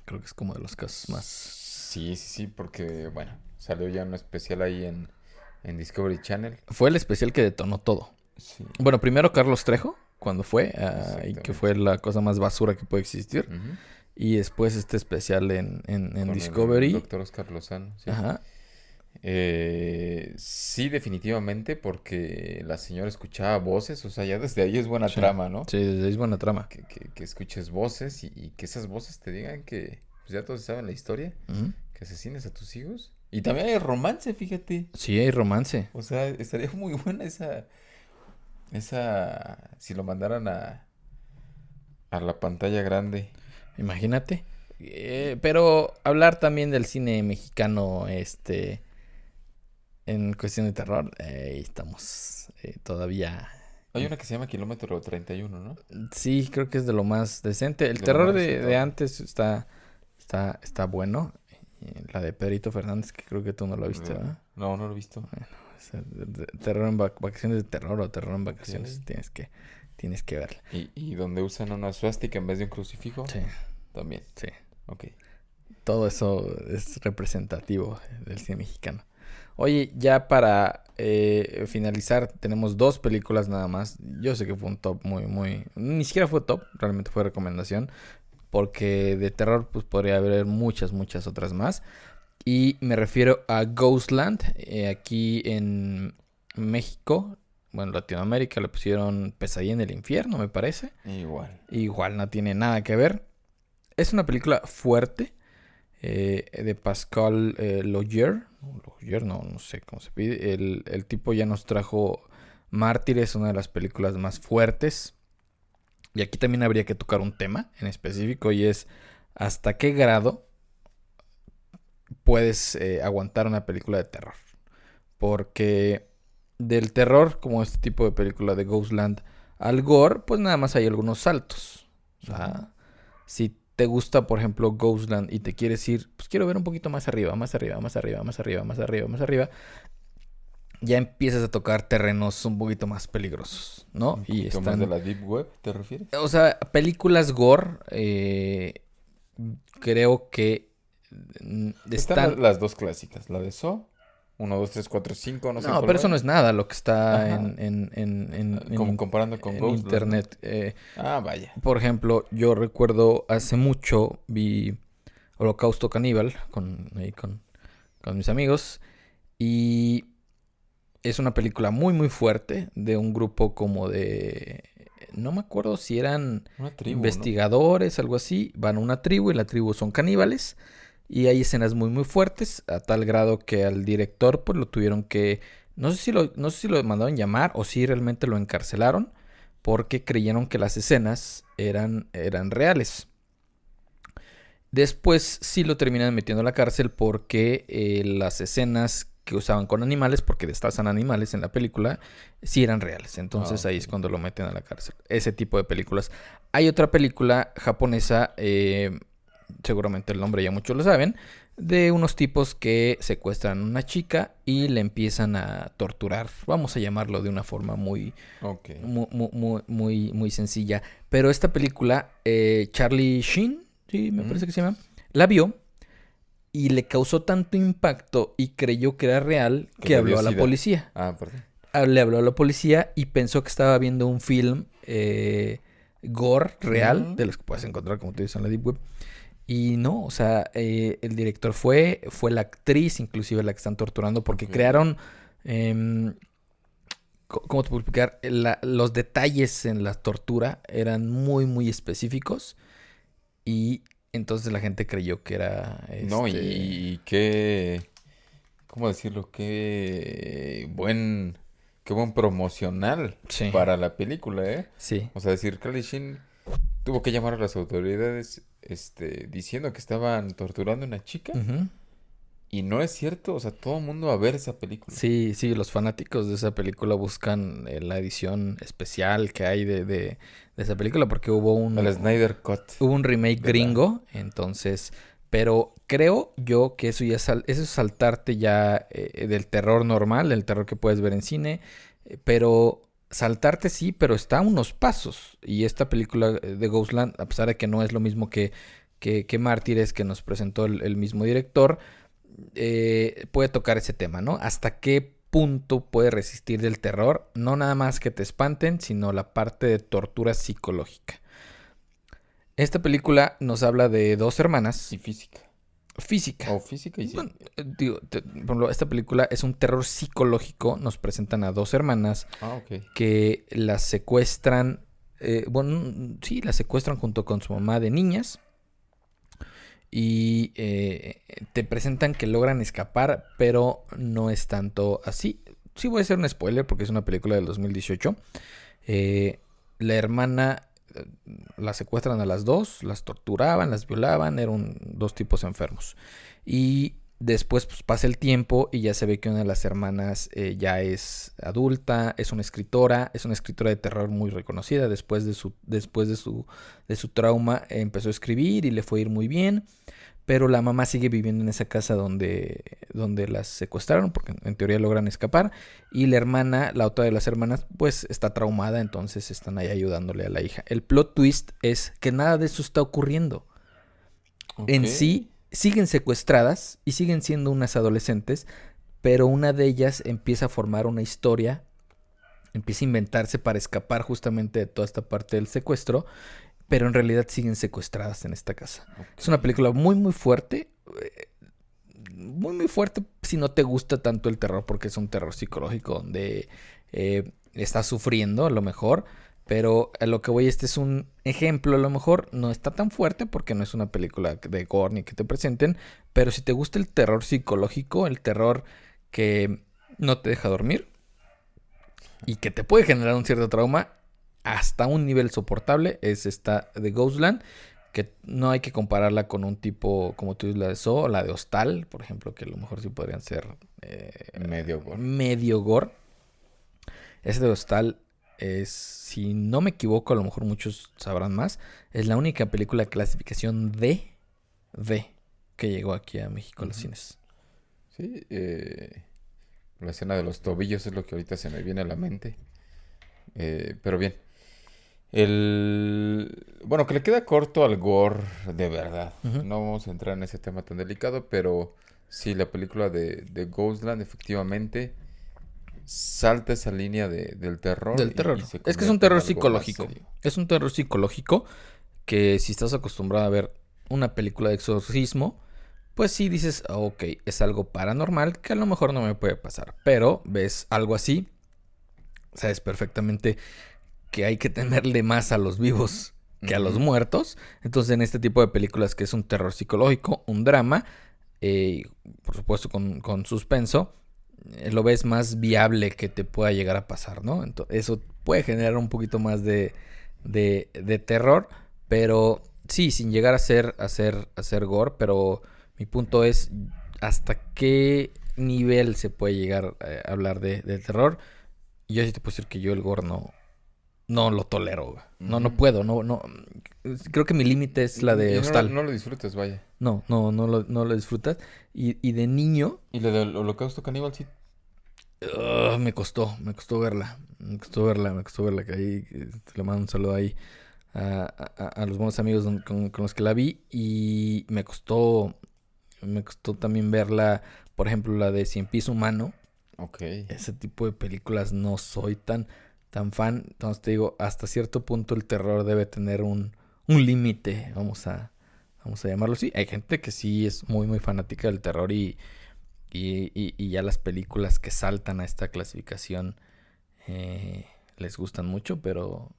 creo que es como de los casos más... Sí, porque, bueno, salió ya un especial ahí en Discovery Channel. Fue el especial que detonó todo. Sí. Bueno, primero Carlos Trejo, cuando fue, y que Exactamente. fue la cosa más basura que puede existir. Ujú. Y después este especial en Con Discovery. el doctor Oscar Lozano, sí. Ajá. Sí, definitivamente, porque la señora escuchaba voces, o sea, ya desde ahí es buena Sí. trama, ¿no? Sí, es buena trama. Que escuches voces y que esas voces te digan que pues ya todos saben la historia, Ujú. que asesines a tus hijos. Y también hay romance, fíjate. Sí, hay romance. O sea, estaría muy buena si lo mandaran a la pantalla grande. Imagínate. Pero hablar también del cine mexicano, en cuestión de terror, estamos todavía... Hay una que se llama Kilómetro 31, ¿no? Sí, creo que es de lo más decente. El De lo terror más de rescatable. antes está bueno. La de Pedrito Fernández, que creo que tú no la viste, ¿verdad? No, no lo he visto. O sea, terror en vacaciones de terror o terror en Ok. vacaciones. Tienes que verla. Y donde usan una suástica en vez de un crucifijo, Sí, también. sí. Ok. Todo eso es representativo del cine mexicano. Oye, ya para finalizar, tenemos 2 películas nada más. Yo sé que fue un top muy... Ni siquiera fue top, realmente fue recomendación. Porque de terror pues podría haber muchas otras más. Y me refiero a Ghostland. Aquí en México, bueno, Latinoamérica, le pusieron Pesadilla en el infierno, me parece. Igual. Igual no tiene nada que ver. Es una película fuerte. De Pascal Logier. Logier, no sé cómo se pide. El tipo ya nos trajo Mártires, una de las películas más fuertes. Y aquí también habría que tocar un tema en específico, y es hasta qué grado puedes aguantar una película de terror. Porque del terror, como este tipo de película de Ghostland, al gore, pues nada más hay algunos saltos. O sea, si te gusta, por ejemplo, Ghostland y te quieres ir, pues quiero ver un poquito más arriba, ya empiezas a tocar terrenos un poquito más peligrosos, ¿no? Un Y poquito más de la Deep Web, ¿te refieres? O sea, películas gore, creo que Están las dos clásicas, la de Saw, 1, 2, 3, 4, 5, no sé No, cuál pero eso vaya. no es nada lo que está Ajá. Como en comparando con Ghostland, ¿no? internet. Vaya. Por ejemplo, yo recuerdo hace mucho vi Holocausto Caníbal con mis amigos, y es una película muy fuerte de un grupo como de... No me acuerdo si eran Una tribu, ¿no? investigadores, algo así. Van a una tribu y la tribu son caníbales. Y hay escenas muy fuertes, a tal grado que al director pues lo tuvieron que... No sé si lo mandaron llamar o si realmente lo encarcelaron, porque creyeron que las escenas eran reales. Después sí lo terminan metiendo a la cárcel porque las escenas que usaban con animales, porque destazan animales en la película, sí eran reales. Entonces ahí es Ok. cuando lo meten a la cárcel. Ese tipo de películas. Hay otra película japonesa seguramente el nombre ya muchos lo saben, de unos tipos que secuestran a una chica y le empiezan a torturar. Vamos a llamarlo de una forma muy, Ok. muy sencilla. Pero esta película, Charlie Sheen, sí, me parece que se llama, la vio y le causó tanto impacto y creyó que era real Que que le habló dio a la sida. policía. Ah, perdón. Le habló a la policía y pensó que estaba viendo un film gore real, de los que puedes encontrar, como te dices, en la Deep Web. Y no, o sea, el director fue la actriz, inclusive la que están torturando, porque Ok. crearon, ¿cómo te puedo explicar? Los detalles en la tortura eran muy específicos y entonces la gente creyó que era, No, y qué, ¿cómo decirlo? Qué buen promocional Sí, para la película, ¿eh? sí. O sea, decir, Charlie Sheen tuvo que llamar a las autoridades, diciendo que estaban torturando a una chica. Ujú. Y no es cierto, o sea, todo el mundo va a ver esa película. Sí, sí, los fanáticos de esa película buscan la edición especial que hay de esa película porque El Snyder Cut, hubo un remake ¿verdad? gringo, entonces, pero creo yo que eso ya eso es saltarte ya del terror normal, del terror que puedes ver en cine, pero saltarte sí, pero está a unos pasos. Y esta película de Ghostland, a pesar de que no es lo mismo que Mártires que nos presentó el mismo director, puede tocar ese tema, ¿no? ¿Hasta qué punto puede resistir del terror? No nada más que te espanten, sino la parte de tortura psicológica. Esta película nos habla de dos hermanas Y física. física. O física y Bueno, ciencia. digo, por ejemplo, esta película es un terror psicológico. Nos presentan a dos hermanas Ah, ok. que las secuestran. Bueno, sí, las secuestran junto con su mamá de niñas. Y te presentan que logran escapar, pero no es tanto así. Sí voy a hacer un spoiler porque es una película del 2018. La hermana las secuestran a las dos, las torturaban, las violaban, eran dos tipos enfermos. Y después pues, pasa el tiempo y ya se ve que una de las hermanas ya es adulta, es una escritora de terror muy reconocida. Después de su trauma empezó a escribir y le fue a ir muy bien. Pero la mamá sigue viviendo en esa casa donde las secuestraron, porque en teoría logran escapar. Y la hermana, la otra de las hermanas, pues está traumada, entonces están ahí ayudándole a la hija. El plot twist es que nada de eso está ocurriendo. Ok. En sí, siguen secuestradas y siguen siendo unas adolescentes, pero una de ellas empieza a formar una historia, empieza a inventarse para escapar justamente de toda esta parte del secuestro, pero en realidad siguen secuestradas en esta casa. Es una Ok. película muy fuerte, muy fuerte si no te gusta tanto el terror, porque es un terror psicológico donde estás sufriendo a lo mejor, pero a lo que voy, este es un ejemplo, a lo mejor no está tan fuerte porque no es una película de gore ni que te presenten, pero si te gusta el terror psicológico, el terror que no te deja dormir y que te puede generar un cierto trauma hasta un nivel soportable, es esta de Ghostland, que no hay que compararla con un tipo como tú dices, la de Saw o la de Hostal, por ejemplo, que a lo mejor sí podrían ser Medio gore. medio gore. Ese de Hostal es, si no me equivoco, a lo mejor muchos sabrán más, es la única película de clasificación D que llegó aquí a México a los Ujú. cines. Sí, la escena de los tobillos es lo que ahorita se me viene a la mente. Pero bien. Bueno, que le queda corto al gore de verdad. Ujú. No vamos a entrar en ese tema tan delicado, pero sí, la película de Ghostland efectivamente salta esa línea del terror Del y terror. se Es que es un convierte en terror algo más psicológico. serio. Es un terror psicológico que si estás acostumbrado a ver una película de exorcismo, pues sí dices, ok, es algo paranormal que a lo mejor no me puede pasar. Pero ves algo así, sabes perfectamente que hay que temerle más a los vivos que a los Ujú. muertos. Entonces en este tipo de películas que es un terror psicológico, un drama, eh, por supuesto con suspenso, lo ves más viable que te pueda llegar a pasar, ¿no? Entonces, eso puede generar un poquito más de terror, pero sí, sin llegar a ser gore, pero mi punto es hasta qué nivel se puede llegar a hablar de terror. Y yo sí te puedo decir que yo el gore no lo tolero, güey. No, no Ujú. puedo, no. Creo que mi límite es la de Y Hostal. no lo disfrutas, vaya. No lo disfrutas. Y de niño, Y lo del Holocausto Caníbal, sí. me costó verla. Me costó verla. Que ahí le mando un saludo ahí a los buenos amigos con los que la vi. Y me costó también verla, por ejemplo, la de Cien Pies Humano. Ok. Ese tipo de películas no soy tan fan. Entonces te digo, hasta cierto punto el terror debe tener un límite, vamos a llamarlo así. Hay gente que sí es muy fanática del terror y ya las películas que saltan a esta clasificación les gustan mucho, pero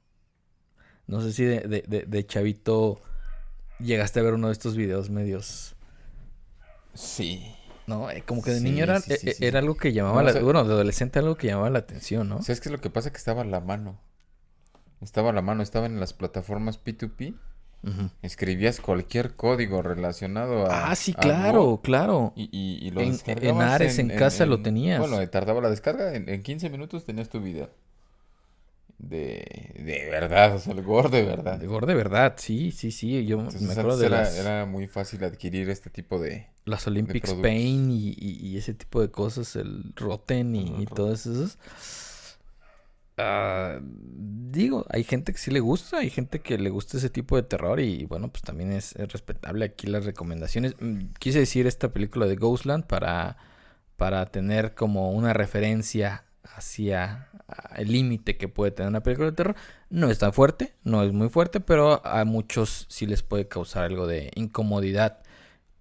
no sé si de chavito llegaste a ver uno de estos videos medios. Sí. No, como que de niño Sí, sí, sí, sí, era sí. algo que llamaba No, o la, sea, bueno, de adolescente algo que llamaba la atención, ¿no? ¿sabes qué es lo que pasa? Que estaba a la mano. Estaba a la mano, estaba en las plataformas P2P. Ujú. Escribías cualquier código relacionado Ah, sí, a Gore claro. y lo En descargabas Ares, en casa lo Bueno, tenías. tardaba la descarga, en 15 minutos tenías tu video. De verdad, o sea, el Gore de verdad. De Gore de verdad, sí, sí, sí. Yo me Entonces acuerdo antes de era muy fácil adquirir este tipo las de Olympics productos. Pain y ese tipo de cosas, el Rotten Ah, y todos esos. Digo, hay gente que sí le gusta, hay gente que le gusta ese tipo de terror y bueno, pues también es respetable aquí las recomendaciones. Quise decir esta película de Ghostland para tener como una referencia hacia el límite que puede tener una película de terror. No es tan fuerte, no es muy fuerte, pero a muchos sí les puede causar algo de incomodidad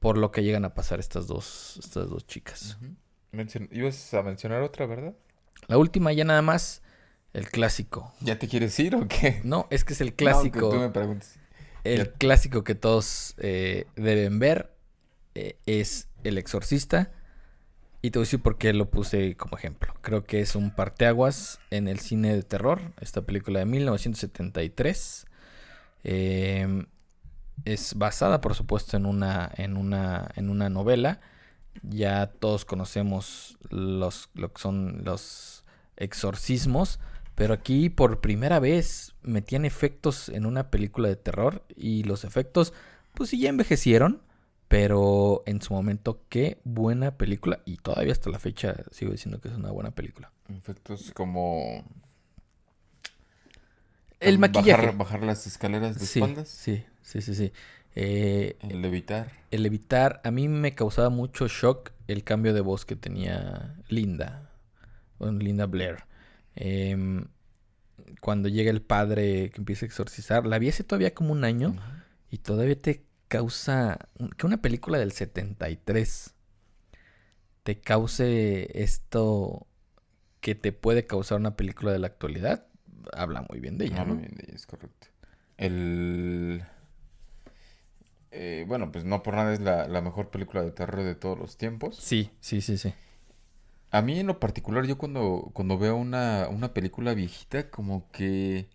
por lo que llegan a pasar estas dos chicas. Ujú. Ibas a mencionar otra, ¿verdad? La última ya nada más, el clásico. ¿Ya te quieres ir o qué? No, es que es No, que tú me preguntes. Ya. el clásico que todos deben ver es El Exorcista. Y te voy a decir por qué lo puse como ejemplo. Creo que es un parteaguas en el cine de terror. Esta película de 1973. Eh, es basada, por supuesto, en una novela. Ya todos conocemos lo que son los exorcismos. Pero aquí por primera vez metían efectos en una película de terror. Y los efectos, pues sí, ya envejecieron. Pero en su momento, qué buena película. Y todavía hasta la fecha sigo diciendo que es una buena película. Efectos como El maquillaje. bajar las escaleras de Sí, espaldas, sí, sí, sí, sí. Eh, el levitar. el evitar, a mí me causaba mucho shock el cambio de voz que tenía Linda. Bueno, Linda Blair. Em, Cuando llega el padre que empieza a exorcizar. La vi hace todavía como un año. Ujú. Y todavía te causa que una película del 73 te cause esto que te puede causar una película de la actualidad. Habla muy bien de ella, Hablo ¿no? bien de ella, es correcto. El... bueno, pues no por nada es la mejor película de terror de todos los tiempos. Sí, sí, sí, sí. A mí en lo particular, yo cuando veo una película viejita, como que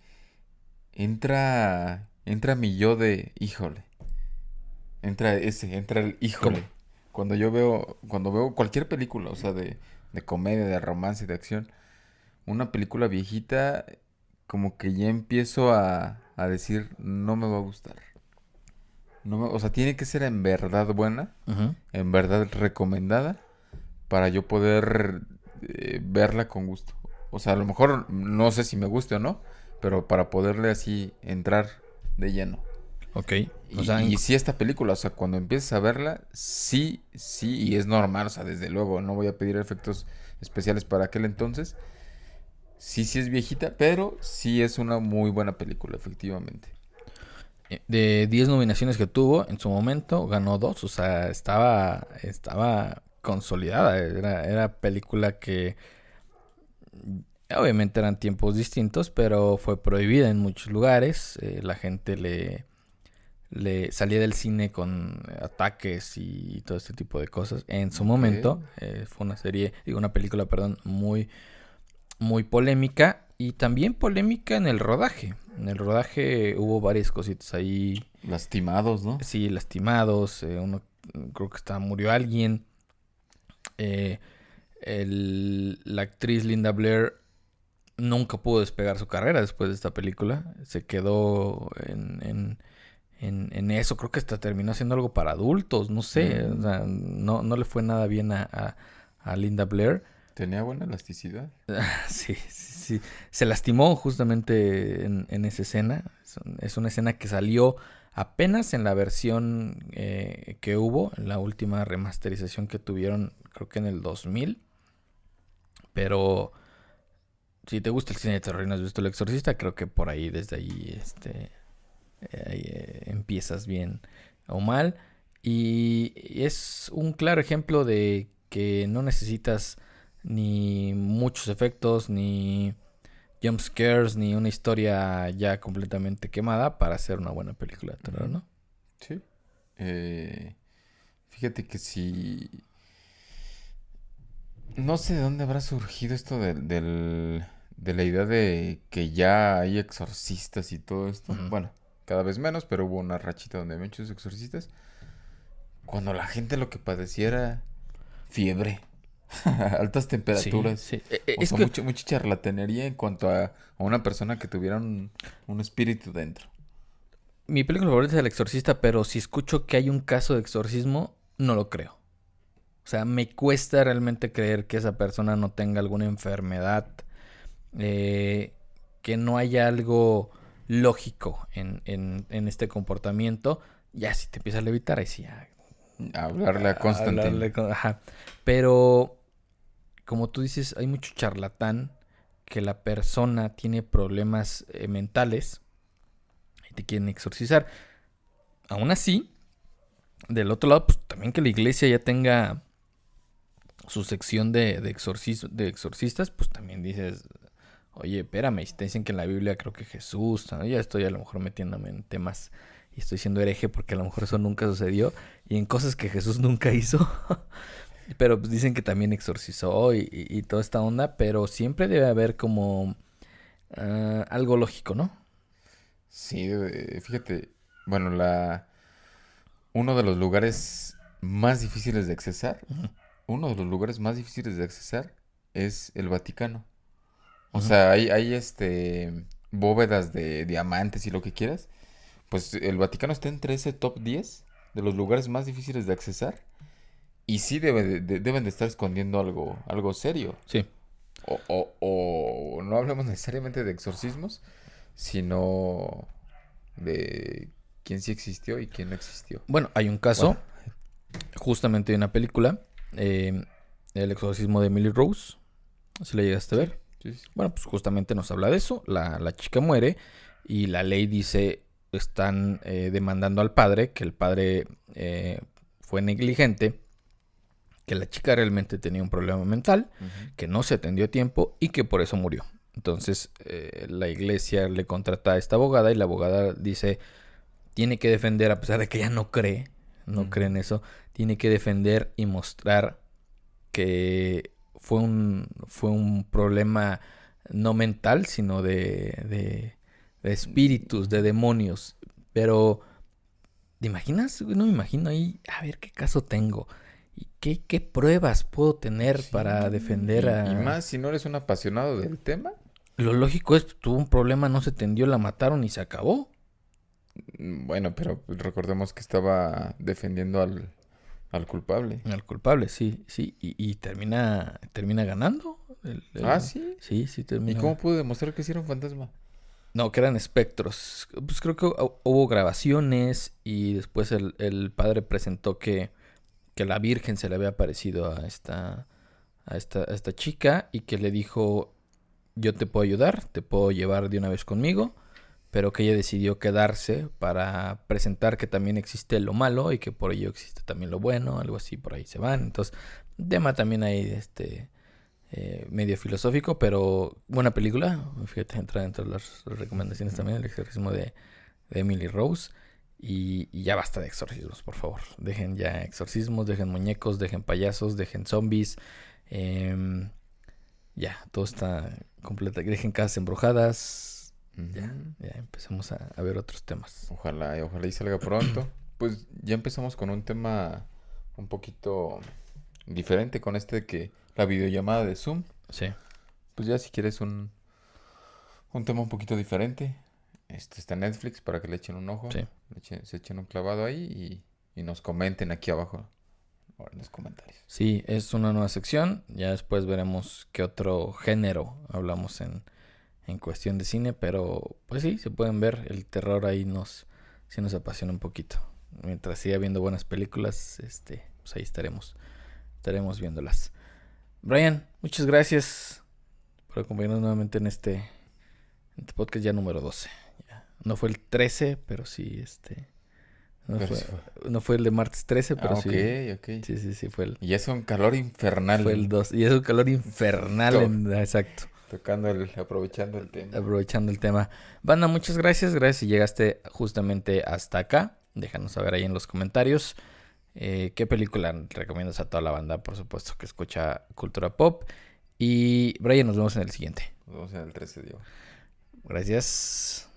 entra mi yo de, híjole, entra el ¿Cómo? híjole. Cuando veo cualquier película, o sea, de comedia, de romance, de acción, una película viejita, como que ya empiezo a decir, no me va a gustar. O sea, tiene que ser en verdad buena, Ujú. en verdad recomendada, para yo poder verla con gusto. O sea, a lo mejor no sé si me guste o no, pero para poderle así entrar de lleno. Ok. O sea, Y sí esta película, o sea, cuando empiezas a verla, sí, sí, y es normal, o sea, desde luego, no voy a pedir efectos especiales para aquel entonces. Sí, sí es viejita, pero sí es una muy buena película, efectivamente. de 10 nominaciones que tuvo en su momento, ganó 2. O sea, estaba consolidada. Era película que obviamente eran tiempos distintos, pero fue prohibida en muchos lugares. La gente le salía del cine con ataques y todo este tipo de cosas. En su Ok. momento fue una película, perdón, muy polémica y también polémica en el rodaje. En el rodaje hubo varias cositas ahí, Lastimados, ¿no? sí, lastimados. Creo que hasta murió alguien. Eh, la actriz Linda Blair nunca pudo despegar su carrera después de esta película. Se quedó en eso. Creo que hasta terminó haciendo algo para adultos. No sé. O sea, no le fue nada bien a Linda Blair. Tenía buena elasticidad. Sí, sí, sí. Se lastimó justamente en esa escena. Es una escena que salió apenas en la versión que hubo, en la última remasterización que tuvieron, creo que en el 2000. Pero si te gusta el cine de terror y no has visto El Exorcista, creo que por ahí, desde ahí, empiezas bien o mal. Y es un claro ejemplo de que no necesitas ni muchos efectos, ni jump scares, ni una historia ya completamente quemada para hacer una buena película de terror, ¿no? Sí. Fíjate que si... No sé de dónde habrá surgido esto de la idea de que ya hay exorcistas y todo esto. Ujú. Bueno, cada vez menos, pero hubo una rachita donde había muchos exorcistas. Cuando la gente lo que padecía era fiebre, altas Sí, temperaturas, sí. o Es sea, que mucha charlatanería en cuanto a una persona que tuviera un espíritu dentro. mi película favorita es El Exorcista, pero si escucho que hay un caso de exorcismo, no lo creo. O sea, me cuesta realmente creer que esa persona no tenga alguna enfermedad, eh, que no haya algo lógico en este comportamiento. Ya si te empieza a levitar, ahí sí, Hablarle a hablarle Constantine. con... Ajá. Pero, como tú dices, hay mucho charlatán que la persona tiene problemas mentales y te quieren exorcizar. Aún así, del otro lado, pues también que la iglesia ya tenga su sección de exorcistas, pues también dices, oye, espérame, si te dicen que en la Biblia creo que Jesús, ¿no? Ya estoy a lo mejor metiéndome en temas y estoy siendo hereje porque a lo mejor eso nunca sucedió y en cosas que Jesús nunca hizo, pero pues dicen que también exorcizó y toda esta onda, pero siempre debe haber como algo lógico, ¿no? Sí, fíjate, bueno, uno de los lugares más difíciles de accesar, Ujú, uno de los lugares más difíciles de accesar es el Vaticano. O ujú. sea, hay bóvedas de diamantes y lo que quieras. Pues el Vaticano está entre ese top 10 de los lugares más difíciles de accesar. Y sí deben de estar escondiendo algo serio. Sí. O no hablemos necesariamente de exorcismos, sino de quién sí existió y quién no existió. Bueno, hay un Bueno, caso, justamente de una película, eh, El exorcismo de Emily Rose, si la llegaste a sí, ver. sí, sí. Bueno, pues justamente nos habla de eso. La chica muere y la ley dice, están demandando al padre, que el padre fue negligente, que la chica realmente tenía un problema mental, Ujú. que no se atendió a tiempo y que por eso murió. Entonces la iglesia le contrata a esta abogada y la abogada dice, tiene que defender, a pesar de que ella no cree Ujú. en eso, tiene que defender y mostrar que fue un problema no mental, sino de espíritus, de demonios. Pero, ¿te imaginas? No me imagino ahí, a ver qué caso tengo. ¿Y qué pruebas puedo tener Sí, para defender y a... más si no eres un apasionado del tema. Lo lógico es, tuvo un problema, no se atendió, la mataron y se acabó. Bueno, pero pues, recordemos que estaba defendiendo al culpable. Al culpable, sí, sí. Y termina ganando. Ah, sí. Sí, sí, ¿Y cómo termina. pudo demostrar que sí era un fantasma? No, que eran espectros. Pues creo que hubo grabaciones y después el padre presentó que la Virgen se le había aparecido a esta chica y que le dijo, yo te puedo ayudar, te puedo llevar de una vez conmigo, pero que ella decidió quedarse para presentar que también existe lo malo y que por ello existe también lo bueno, algo así, por ahí se van. Entonces, tema también ahí medio filosófico, pero buena película. Fíjate, entra dentro de las recomendaciones Ujú. también, El exorcismo de Emily Rose. Y ya basta de exorcismos, por favor. Dejen ya exorcismos, dejen muñecos, dejen payasos, dejen zombies. em, ya, todo está completo. Dejen casas embrujadas. Ya, Ujú. ya empecemos a ver otros temas. Ojalá y salga pronto. Pues ya empezamos con un tema un poquito diferente con este de que la videollamada de Zoom. Sí. Pues ya si quieres Un tema un poquito diferente. Está en Netflix para que le echen un ojo. Sí. Se echen un clavado ahí y nos comenten aquí abajo o en los comentarios. Sí, es una nueva sección. Ya después veremos qué otro género hablamos en cuestión de cine. Pero pues sí, se pueden ver. El terror ahí sí nos apasiona un poquito. Mientras siga viendo buenas películas, pues ahí estaremos viéndolas. Brian, muchas gracias por acompañarnos nuevamente en este podcast ya número 12. Ya. No fue el 13, pero sí, no fue el de martes 13, pero sí. Ok. Sí, fue el... Y es un calor infernal. Fue el 2. Y es un calor infernal. Exacto. Aprovechando el tema. Aprovechando el tema. Banda, muchas gracias. Gracias si llegaste justamente hasta acá. Déjanos saber ahí en los comentarios qué película recomiendas a toda la banda, por supuesto, que escucha cultura pop. Y Brian, nos vemos en el siguiente. Nos vemos en el 13, Diego. Gracias.